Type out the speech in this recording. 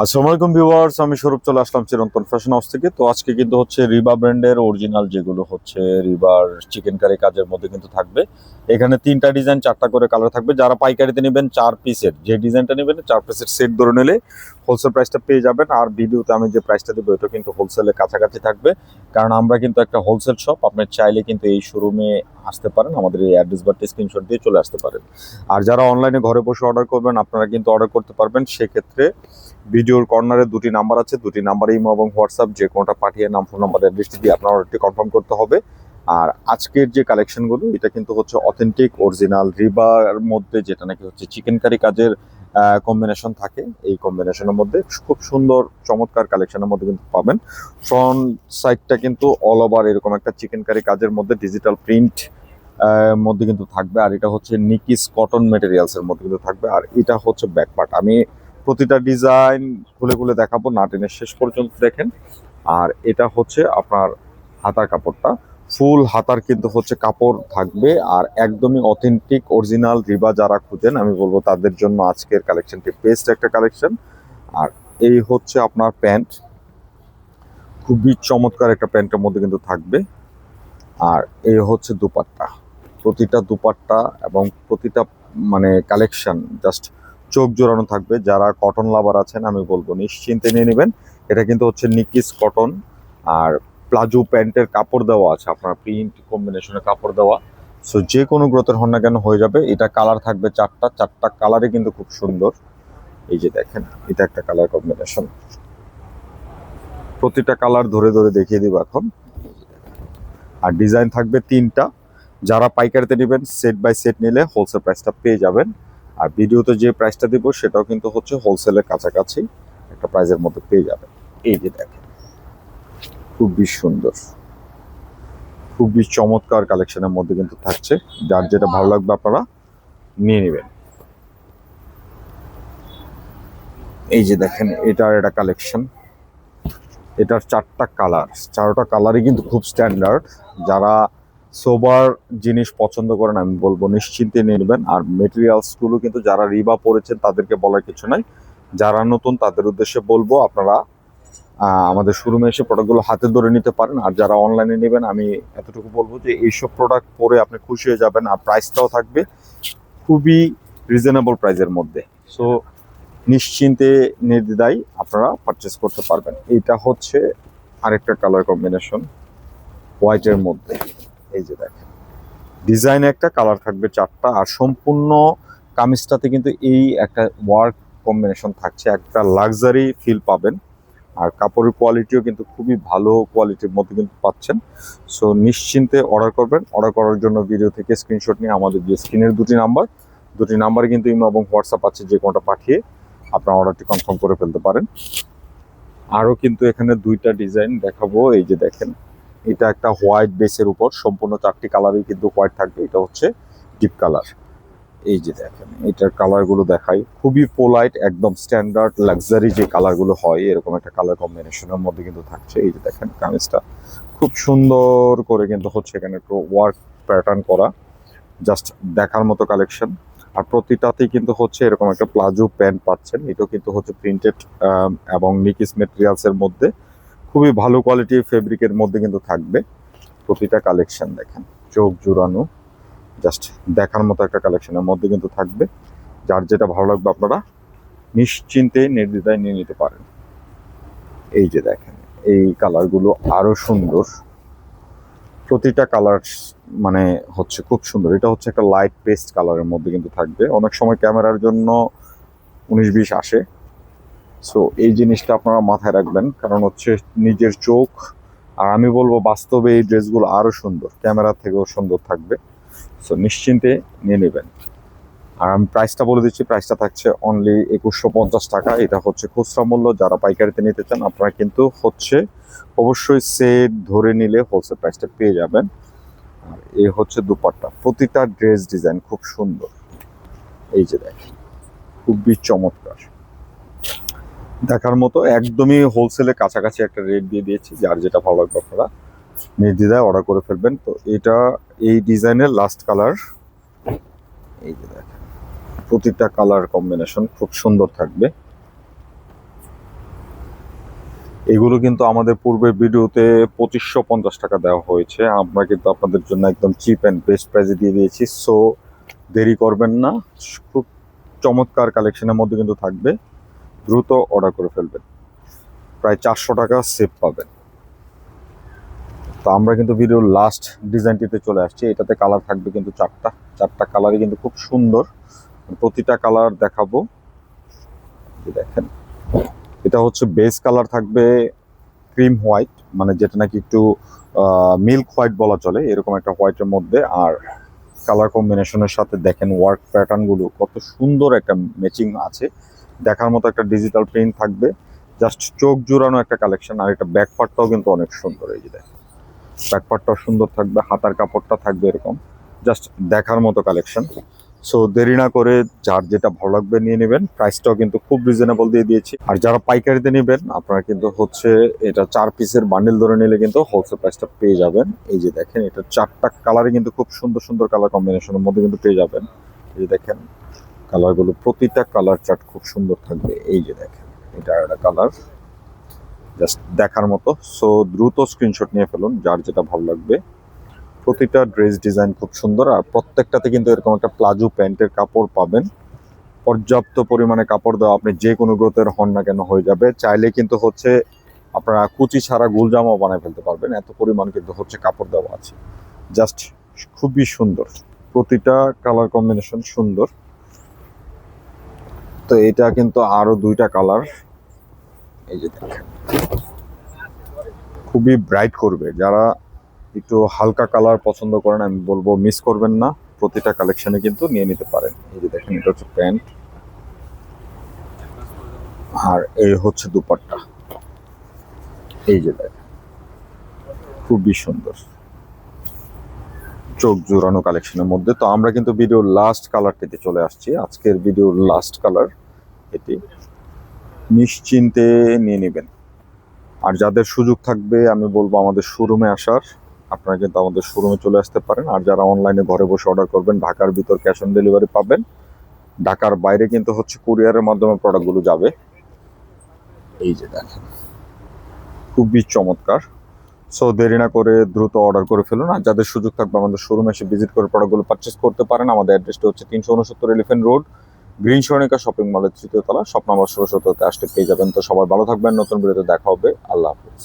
আসসালামু আলাইকুম ভিউয়ার্স, আমি স্বরূপ চলে আসলাম চিরন্তন ফ্যাশন হাউস থেকে। তো আজকে কিন্তু হচ্ছে রিবা ব্র্যান্ডের অরিজিনাল যেগুলো হচ্ছে রিবার চিকেন কারি কাজের মধ্যে কিন্তু থাকবে। এখানে 3টা ডিজাইন 4টা করে কালার থাকবে। যারা পাইকারিতে নেবেন 4 পিসের যে ডিজাইনটা নেবেন 4 পিসের সেট ধরে নিলে হোলসেল প্রাইসটা পেয়ে যাবেন। আর ভিডিওতে আমি যে প্রাইসটা দেবো এটা কিন্তু হোলসেলের কাছাকাছি থাকবে, কারণ আমরা কিন্তু একটা হোলসেল শপ। আপনি চাইলে কিন্তু এই শোরুমে আসতে পারেন, আমাদের এই অ্যাড্রেস বা স্ক্রিনশট দিয়ে চলে আসতে পারেন। আর যারা অনলাইনে ঘরে বসে অর্ডার করবেন আপনারা কিন্তু অর্ডার করতে পারবেন। সেক্ষেত্রে ভিডিওর কর্নারে 2টি নাম্বার আছে, 2টি নাম্বারে ইমো এবং হোয়াটসঅ্যাপ যে কোনোটা পাঠিয়ে নাম, ফোন নাম্বার, অ্যাড্রেসটি দিয়ে আপনার অর্ডারটি কনফার্ম করতে হবে। আর আজকের যে কালেকশনগুলো এটা কিন্তু হচ্ছে অথেন্টিক অরিজিনাল রিবার মধ্যে, যেটা নাকি হচ্ছে চিকেন কারি কাজের কম্বিনেশন থাকে। এই কম্বিনেশনের মধ্যে খুব সুন্দর চমৎকার কালেকশনের মধ্যে কিন্তু পাবেন। ফ্রন্ট সাইডটা কিন্তু অল ওভার এরকম একটা চিকেন কারি কাজের মধ্যে ডিজিটাল প্রিন্ট মধ্যে কিন্তু থাকবে। আর এটা হচ্ছে নিকিস কটন মেটেরিয়ালস এর মধ্যে কিন্তু থাকবে। আর এটা হচ্ছে ব্যাক পার্ট। আমি প্রতিটা ডিজাইন খুলে খুলে দেখাবো, না টেনে শেষ পর্যন্ত দেখেন। আর এটা হচ্ছে আপনার হাতার কাপড়টা, ফুল হাতার কিন্তু হচ্ছে কাপড় থাকবে। আর একদমই অথেন্টিক অরিজিনাল রিবা যারা খুঁজেন আমি বলবো তাদের জন্য আজকের কালেকশনটি বেস্ট একটা কালেকশন। আর এই হচ্ছে আপনার প্যান্ট, খুবই চমৎকার একটা প্যান্টের মধ্যে কিন্তু থাকবে। আর এই হচ্ছে দুপাট্টা, প্রতিটা দুপাট্টা এবং প্রতিটা মানে কালেকশন জাস্ট চোখ জোড়ানো থাকবে। যারা কটন লাভার আছেন আমি বলবো নিশ্চিন্তে নিয়ে নেবেন। এটা কিন্তু হচ্ছে নিকিস কটন। আর প্লাজো প্যান্টের কাপড় দেওয়া আছে, আপনার প্রিন্ট কম্বিনেশনের কাপড় দেওয়া। সো যে কোনো গ্রোথের হন না কেন হয়ে যাবে। এটা কালার থাকবে 4টা কালারই কিন্তু খুব সুন্দর। এই যে দেখেন, এটা একটা কালার কম্বিনেশন। প্রতিটা কালার ধরে ধরে দেখিয়ে দিব এখন। আর ডিজাইন থাকবে 3টা। যারা পাইকারিতে নেবেন সেট বাই সেট নিলে হোলসেল প্রাইসটা পেয়ে যাবেন। আর ভিডিওতে যে প্রাইসটা দিব সেটাও কিন্তু হচ্ছে হোলসেলের কাছাকাছি একটা প্রাইসের মধ্যে পেয়ে যাবেন। এই যে দেখেন, খুবই সুন্দর, খুবই চমৎকার কালেকশনের মধ্যে কিন্তু থাকছে। যার যেটা ভালো লাগবে আপনারা নিয়ে নেবেন। এই যে দেখেন, এটার এটা কালেকশন। এটার 4টা কালার, 4টা কালারই কিন্তু খুব স্ট্যান্ডার্ড। যারা সোবার জিনিস পছন্দ করেন আমি বলবো নিশ্চিন্তে নিয়ে নেবেন। আর মেটেরিয়ালসগুলো কিন্তু যারা রিবা পরেছেন তাদেরকে বলার কিছু নাই, যারা নতুন তাদের উদ্দেশ্যে বলবো আপনারা আমাদের শোরুমে এসে প্রোডাক্টগুলো হাতে ধরে নিতে পারেন। আর যারা অনলাইনে নেবেন আমি এতটুকু বলবো যে এইসব প্রোডাক্ট পরে আপনি খুশি হয়ে যাবেন। আর প্রাইসটাও থাকবে খুবই রিজনেবল প্রাইসের মধ্যে। সো নিশ্চিন্তে নির্দ্বিধায় আপনারা পারচেস করতে পারবেন। এটা হচ্ছে আরেকটা কালার কম্বিনেশন হোয়াইটের মধ্যে। এই যে দেখেন, ডিজাইনে একটা কালার থাকবে 4টা। আর সম্পূর্ণ কামিজটাতে কিন্তু এই একটা ওয়ার্ক কম্বিনেশন থাকছে, একটা লাক্সারি ফিল পাবেন। আর কাপড়ের কোয়ালিটিও কিন্তু খুবই ভালো কোয়ালিটির মধ্যে কিন্তু পাচ্ছেন। সো নিশ্চিন্তে অর্ডার করবেন। অর্ডার করার জন্য ভিডিও থেকে স্ক্রিনশট নিয়ে আমাদের যে স্ক্রিনের 2টি নাম্বারে কিন্তু ইমো এবং হোয়াটসঅ্যাপ আছে, যে কোনোটা পাঠিয়ে আপনার অর্ডারটি কনফার্ম করে ফেলতে পারেন। আরও কিন্তু এখানে 2টা ডিজাইন দেখাবো। এই যে দেখেন, এটা একটা হোয়াইট বেসের উপর সম্পূর্ণ 4টি কালারই কিন্তু হোয়াইট থাকবে। এটা হচ্ছে ডিপ কালার। এই যে দেখেন, এটার কালারগুলো দেখাই, খুবই পোলাইট, একদম স্ট্যান্ডার্ড লাক্সারি যে কালারগুলো হয় এরকম একটা কালার কম্বিনেশনের মধ্যে কিন্তু থাকছে। এই যে দেখেন, কামিজটা খুব সুন্দর করে কিন্তু হচ্ছে এখানে একটু ওয়ার্ক প্যাটার্ন করা, জাস্ট দেখার মতো কালেকশন। আর প্রতিটাতেই কিন্তু হচ্ছে এরকম একটা প্লাজো প্যান্ট পাচ্ছেন। এটাও কিন্তু হচ্ছে প্রিন্টেড এবং নিকিস মেটেরিয়ালস এর মধ্যে খুবই ভালো কোয়ালিটির ফেব্রিকের মধ্যে কিন্তু থাকবে। প্রতিটা কালেকশন দেখেন, চোখ জুড়ানো, জাস্ট দেখার মতো একটা কালেকশনের মধ্যে কিন্তু থাকবে। যার যেটা ভালো লাগবে আপনারা নিশ্চিন্তে নির্দ্বিধায় নিয়ে নিতে পারেন। এই যে দেখেন, এই কালারগুলো আরো সুন্দর। প্রতিটা কালার মানে হচ্ছে খুব সুন্দর। এটা হচ্ছে একটা লাইট পেস্ট কালারের মধ্যে কিন্তু থাকবে। অনেক সময় ক্যামেরার জন্য 19-20 আসে। সো এই জিনিসটা আপনারা মাথায় রাখবেন, কারণ হচ্ছে নিজের চোখ। আর আমি বলবো বাস্তবে এই ড্রেসগুলো আরো সুন্দর, ক্যামেরা থেকেও সুন্দর থাকবে। সো নিশ্চিন্তে নিয়ে নেবেন। আর আমি প্রাইসটা বলে দিচ্ছি, প্রাইসটা থাকছে অনলি 2150 টাকা। এটা হচ্ছে খুচরা মূল্য। যারা পাইকারিতে নিতে চান আপনারা কিন্তু হচ্ছে অবশ্যই সেট ধরে নিলে হোলসেল প্রাইসটা পেয়ে যাবেন। আর এই হচ্ছে দুপাট্টা, প্রতিটা ড্রেস ডিজাইন খুব সুন্দর। এই যে দেখেন, খুবই চমৎকার, দেখার মতো। একদমই হোলসেলের কাছাকাছি একটা রেট দিয়ে দিয়েছি। যার যেটা ভালো লাগবে আপনারা নির্দ্বিধায় অর্ডার করে ফেলবেন। তো এটা এই ডিজাইনের লাস্ট কালার। এই যে দেখেন, প্রতিটা কালার কম্বিনেশন খুব সুন্দর থাকবে। এগুলো কিন্তু আমাদের পূর্বের ভিডিওতে 2550 টাকা দেওয়া হয়েছে, আমরা কিন্তু আপনাদের জন্য একদম চিপ অ্যান্ড বেস্ট প্রাইসে দিয়ে দিয়েছি। সো দেরি করবেন না, খুব চমৎকার কালেকশনের মধ্যে কিন্তু থাকবে, দ্রুত অর্ডার করে ফেলবেন, প্রায় 400 টাকা সেভ পাবেন। তো আমরা কিন্তু ভিডিওর লাস্ট ডিজাইনটিতে চলে আসছি। এটাতে কালার থাকবে কিন্তু চারটা কালারই কিন্তু খুব সুন্দর, প্রতিটা কালার দেখাবো। দেখেন, এটা হচ্ছে বেস কালার থাকবে ক্রিম হোয়াইট, মানে যেটা নাকি একটু মিল্ক হোয়াইট বলা চলে, এরকম একটা হোয়াইটের মধ্যে। আর কালার কম্বিনেশনের সাথে দেখেন ওয়ার্ক প্যাটার্নগুলো কত সুন্দর একটা ম্যাচিং আছে, দেখার মতো একটা ডিজিটাল প্রিন্ট থাকবে, জাস্ট চোখ জুড়ানো একটা কালেকশন। আর এটা ব্যাক পার্টটাও কিন্তু অনেক সুন্দর, এই যে দেখেন ব্যাক পার্টটাও সুন্দর থাকবে, হাতার কাপড়টা থাকবে এরকম, জাস্ট দেখার মতো কালেকশন। সো দেরি না করে যার যেটা ভালো লাগবে নিয়ে নেবেন, প্রাইসটাও কিন্তু খুব রিজনেবল দিয়ে দিয়েছি। আর যারা পাইকারিতে নেবেন আপনারা কিন্তু হচ্ছে এটা 4 পিসের বান্ডেল ধরে নিলে কিন্তু হোলসেল প্রাইসটা পেয়ে যাবেন। এই যে দেখেন, এটা 4টা কালারে কিন্তু খুব সুন্দর সুন্দর কালার কম্বিনেশনের মধ্যে কিন্তু পেয়ে যাবেন। এই যে দেখেন কালারগুলো, প্রতিটা কালার চার্ট খুব সুন্দর থাকবে। এই যে দেখেন, এটা একটা কালার জাস্ট দেখার মতো। সো দ্রুত স্ক্রিনশট নিয়ে ফেলুন যার যেটা ভালো লাগবে। প্রতিটা ড্রেস ডিজাইন খুব সুন্দর, আর প্রত্যেকটাতে কিন্তু এরকম একটা প্লাজো প্যান্টের কাপড় পাবেন, পর্যাপ্ত পরিমাণে কাপড় দেওয়া, আপনি যে কোনো গ্রোথের হন না কেন হয়ে যাবে। চাইলে কিন্তু হচ্ছে আপনারা কুচি ছাড়া গোল জামাও বানায় ফেলতে পারবেন, এত পরিমাণ কিন্তু হচ্ছে কাপড় দেওয়া আছে। জাস্ট খুবই সুন্দর, প্রতিটা কালার কম্বিনেশন সুন্দর। তো এটা কিন্তু আরো 2টা কালার, এই যে দেখেন খুবই ব্রাইট করবে, যারা একটু হালকা কালার পছন্দ করেন আমি বলবো মিস করবেন না, প্রতিটা কালেকশনে কিন্তু নিয়ে নিতে পারেন। এই যে দেখেন, এটা হচ্ছে প্যান্ট, আর এই হচ্ছে দুপাট্টা। এই যে দেখেন খুবই সুন্দর, চোখ জোড়ানো কালেকশনের মধ্যে। তো আমরা কিন্তু ভিডিওর লাস্ট কালারটিতে চলে আসছি, আজকের ভিডিওর লাস্ট কালার এটি, নিশ্চিন্তে নিয়ে নেবেন। আর যাদের সুযোগ থাকবে আমি বলবো আমাদের শোরুমে আসার, আপনারা কিন্তু আমাদের শোরুমে চলে আসতে পারেন। আর যারা অনলাইনে ঘরে বসে অর্ডার করবেন, ঢাকার ভিতর ক্যাশ অন ডেলিভারি পাবেন, ঢাকার বাইরে কিন্তু হচ্ছে কুরিয়ারের মাধ্যমে প্রোডাক্টগুলো যাবে। এই যে দেখেন খুবই চমৎকার। সো দেরি না করে দ্রুত অর্ডার করে ফেলুন। আর যাদের সুযোগ থাকবে আমাদের শোরুমে এসে ভিজিট করে প্রোডাক্টগুলো পারচেস করতে পারেন। আমাদের অ্যাড্রেসটা হচ্ছে 369 এলিফ্যান্ট রোড, গ্রিন সরণিকা শপিং মলের 3য় তলা, শপ নম্বর 16 আসতে পেয়ে যাবেন। তো সবাই ভালো থাকবেন, নতুন ভিডিওতে দেখা হবে, আল্লাহ হাফিজ।